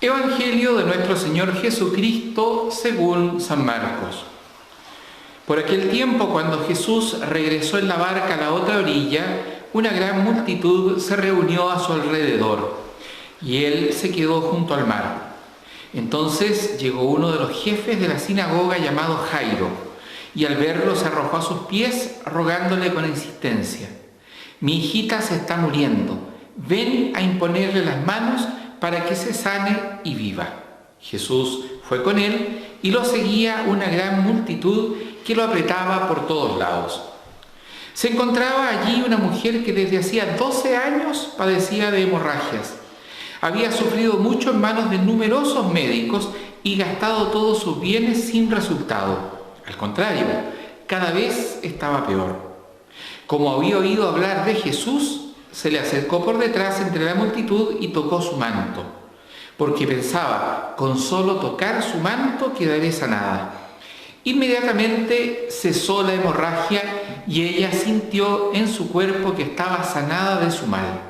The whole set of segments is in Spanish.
Evangelio de nuestro Señor Jesucristo según San Marcos. Por aquel tiempo, cuando Jesús regresó en la barca a la otra orilla, una gran multitud se reunió a su alrededor, y él se quedó junto al mar. Entonces llegó uno de los jefes de la sinagoga llamado Jairo, y al verlo se arrojó a sus pies, rogándole con insistencia: «Mi hijita se está muriendo, ven a imponerle las manos para que se sane y viva». Jesús fue con él y lo seguía una gran multitud que lo apretaba por todos lados. Se encontraba allí una mujer que desde hacía 12 años padecía de hemorragias. Había sufrido mucho en manos de numerosos médicos y gastado todos sus bienes sin resultado. Al contrario, cada vez estaba peor. Como había oído hablar de Jesús, se le acercó por detrás entre la multitud y tocó su manto, porque pensaba: con solo tocar su manto quedaré sanada. Inmediatamente cesó la hemorragia y ella sintió en su cuerpo que estaba sanada de su mal.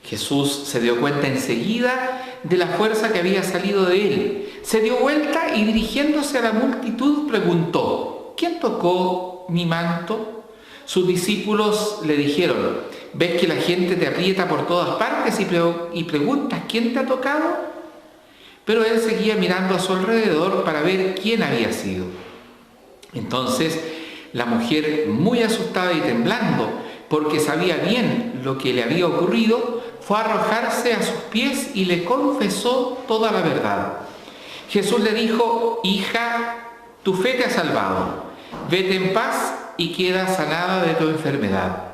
Jesús se dio cuenta enseguida de la fuerza que había salido de él. Se dio vuelta y, dirigiéndose a la multitud, preguntó: ¿quién tocó mi manto? Sus discípulos le dijeron: ¿ves que la gente te aprieta por todas partes y preguntas quién te ha tocado? Pero él seguía mirando a su alrededor para ver quién había sido. Entonces la mujer, muy asustada y temblando, porque sabía bien lo que le había ocurrido, fue a arrojarse a sus pies y le confesó toda la verdad. Jesús le dijo: «Hija, tu fe te ha salvado. Vete en paz y queda sanada de tu enfermedad».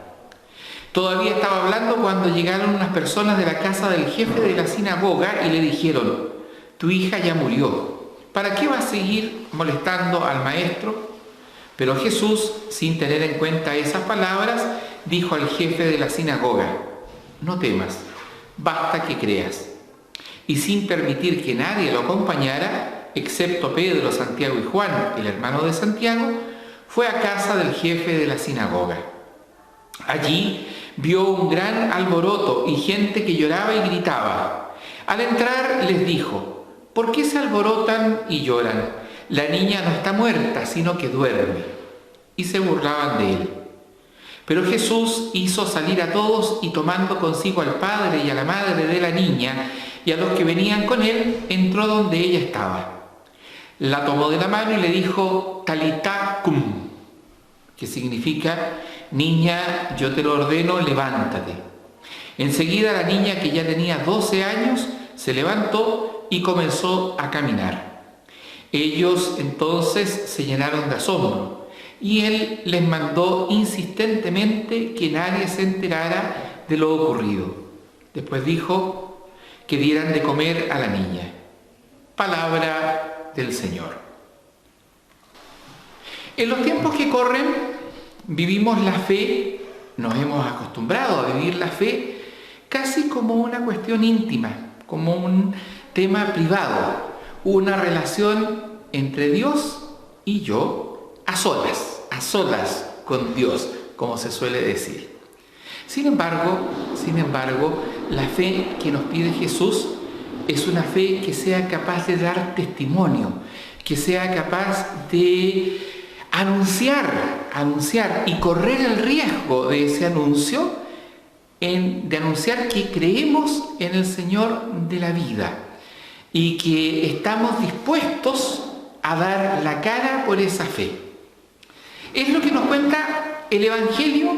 Todavía estaba hablando cuando llegaron unas personas de la casa del jefe de la sinagoga y le dijeron: «Tu hija ya murió. ¿Para qué vas a seguir molestando al maestro?». Pero Jesús, sin tener en cuenta esas palabras, dijo al jefe de la sinagoga: «No temas, basta que creas». Y sin permitir que nadie lo acompañara, excepto Pedro, Santiago y Juan, el hermano de Santiago, fue a casa del jefe de la sinagoga. Allí vio un gran alboroto y gente que lloraba y gritaba. Al entrar les dijo: «¿Por qué se alborotan y lloran? La niña no está muerta, sino que duerme». Y se burlaban de él. Pero Jesús hizo salir a todos y, tomando consigo al padre y a la madre de la niña y a los que venían con él, entró donde ella estaba. La tomó de la mano y le dijo: «Talitá cum», que significa: «Niña, yo te lo ordeno, levántate». Enseguida la niña, que ya tenía 12 años, se levantó y comenzó a caminar. Ellos entonces se llenaron de asombro y él les mandó insistentemente que nadie se enterara de lo ocurrido. Después dijo que dieran de comer a la niña. Palabra del Señor. En los tiempos que corren vivimos la fe, nos hemos acostumbrado a vivir la fe casi como una cuestión íntima, como un tema privado, una relación entre Dios y yo a solas con Dios, como se suele decir. Sin embargo, la fe que nos pide Jesús es una fe que sea capaz de dar testimonio, que sea capaz de anunciar y correr el riesgo de ese anuncio, de anunciar que creemos en el Señor de la vida y que estamos dispuestos a dar la cara por esa fe. Es lo que nos cuenta el Evangelio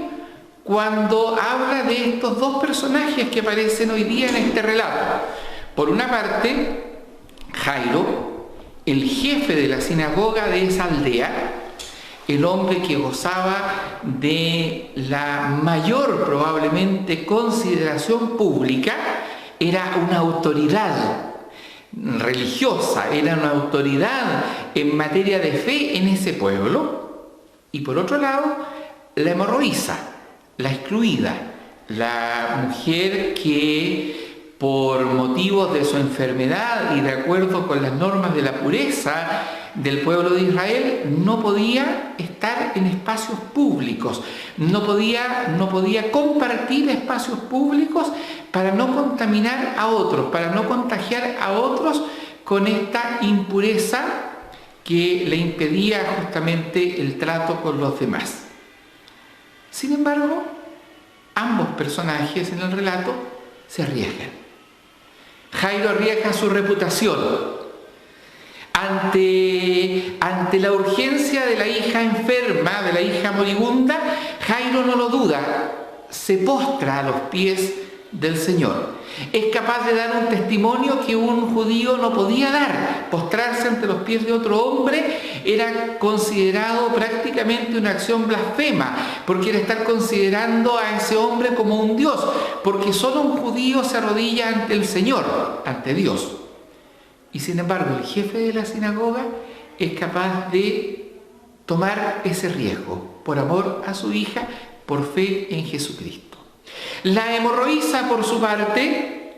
cuando habla de estos dos personajes que aparecen hoy día en este relato. Por una parte, Jairo, el jefe de la sinagoga de esa aldea, el hombre que gozaba de la mayor, probablemente, consideración pública, era una autoridad religiosa, era una autoridad en materia de fe en ese pueblo. Y por otro lado, la hemorroísa, la excluida, la mujer que por motivos de su enfermedad y de acuerdo con las normas de la pureza del pueblo de Israel no podía estar en espacios públicos, no podía compartir espacios públicos para no contaminar a otros, para no contagiar a otros con esta impureza que le impedía justamente el trato con los demás. Sin embargo, ambos personajes en el relato se arriesgan. Jairo arriesga su reputación. Ante la urgencia de la hija enferma, de la hija moribunda, Jairo no lo duda, se postra a los pies del Señor. Es capaz de dar un testimonio que un judío no podía dar. Postrarse ante los pies de otro hombre era considerado prácticamente una acción blasfema, porque era estar considerando a ese hombre como un Dios, porque solo un judío se arrodilla ante el Señor, ante Dios. Y sin embargo, el jefe de la sinagoga es capaz de tomar ese riesgo por amor a su hija, por fe en Jesucristo. La hemorroísa, por su parte,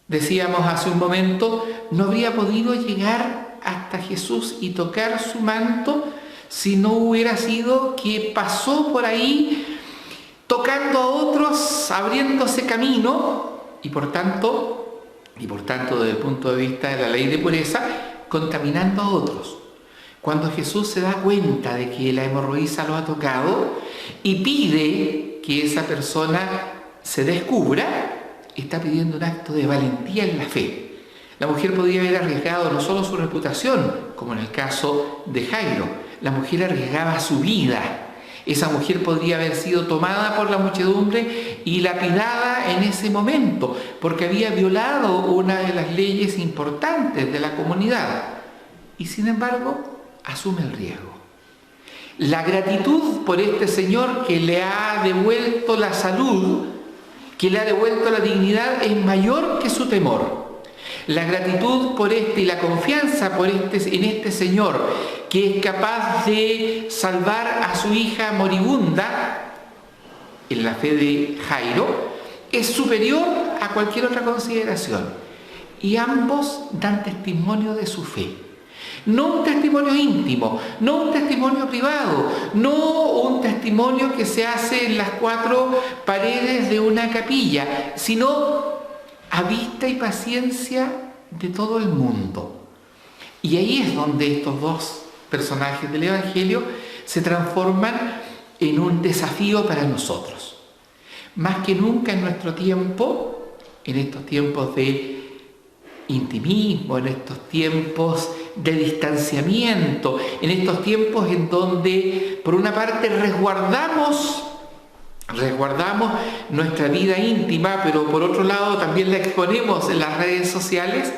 decíamos hace un momento, no habría podido llegar hasta Jesús y tocar su manto si no hubiera sido que pasó por ahí tocando a otros, abriéndose camino y por tanto, desde el punto de vista de la ley de pureza, contaminando a otros. Cuando Jesús se da cuenta de que la hemorroísa lo ha tocado y pide que esa persona se descubra, está pidiendo un acto de valentía en la fe. La mujer podía haber arriesgado no solo su reputación, como en el caso de Jairo, la mujer arriesgaba su vida. Esa mujer podría haber sido tomada por la muchedumbre y lapidada en ese momento, porque había violado una de las leyes importantes de la comunidad. Y sin embargo, asume el riesgo. La gratitud por este Señor que le ha devuelto la salud, que le ha devuelto la dignidad, es mayor que su temor. La gratitud por y la confianza en este Señor, que es capaz de salvar a su hija moribunda, en la fe de Jairo, es superior a cualquier otra consideración. Y ambos dan testimonio de su fe. No un testimonio íntimo, no un testimonio privado, no un testimonio que se hace en las cuatro paredes de una capilla, sino a vista y paciencia de todo el mundo. Y ahí es donde estos dos personajes del Evangelio se transforman en un desafío para nosotros. Más que nunca en nuestro tiempo, en estos tiempos de intimismo, en estos tiempos de distanciamiento, en estos tiempos en donde por una parte resguardamos nuestra vida íntima, pero por otro lado también la exponemos en las redes sociales,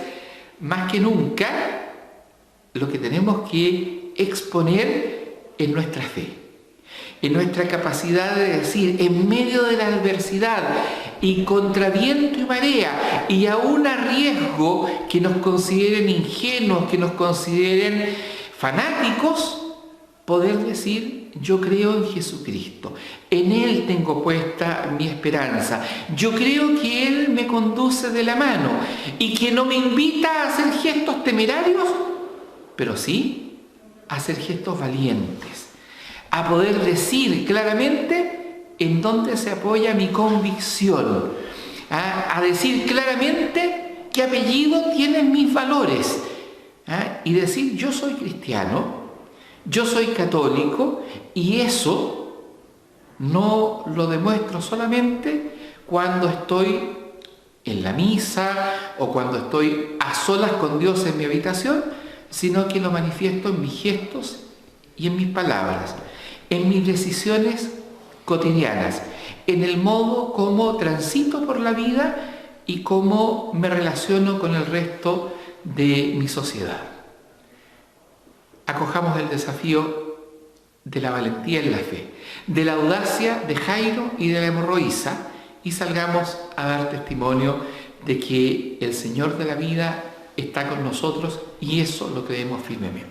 más que nunca lo que tenemos que exponer es nuestra fe, en nuestra capacidad de decir, en medio de la adversidad y contra viento y marea, y aún a riesgo que nos consideren ingenuos, que nos consideren fanáticos, poder decir, yo creo en Jesucristo, en Él tengo puesta mi esperanza, yo creo que Él me conduce de la mano y que no me invita a hacer gestos temerarios, pero sí a hacer gestos valientes, a poder decir claramente en dónde se apoya mi convicción, a decir claramente qué apellido tienen mis valores, y decir, yo soy cristiano, yo soy católico, y eso no lo demuestro solamente cuando estoy en la misa o cuando estoy a solas con Dios en mi habitación, sino que lo manifiesto en mis gestos y en mis palabras, en mis decisiones cotidianas, en el modo como transito por la vida y cómo me relaciono con el resto de mi sociedad. Acojamos el desafío de la valentía en la fe, de la audacia de Jairo y de la hemorroísa, y salgamos a dar testimonio de que el Señor de la vida está con nosotros, y eso lo creemos firmemente.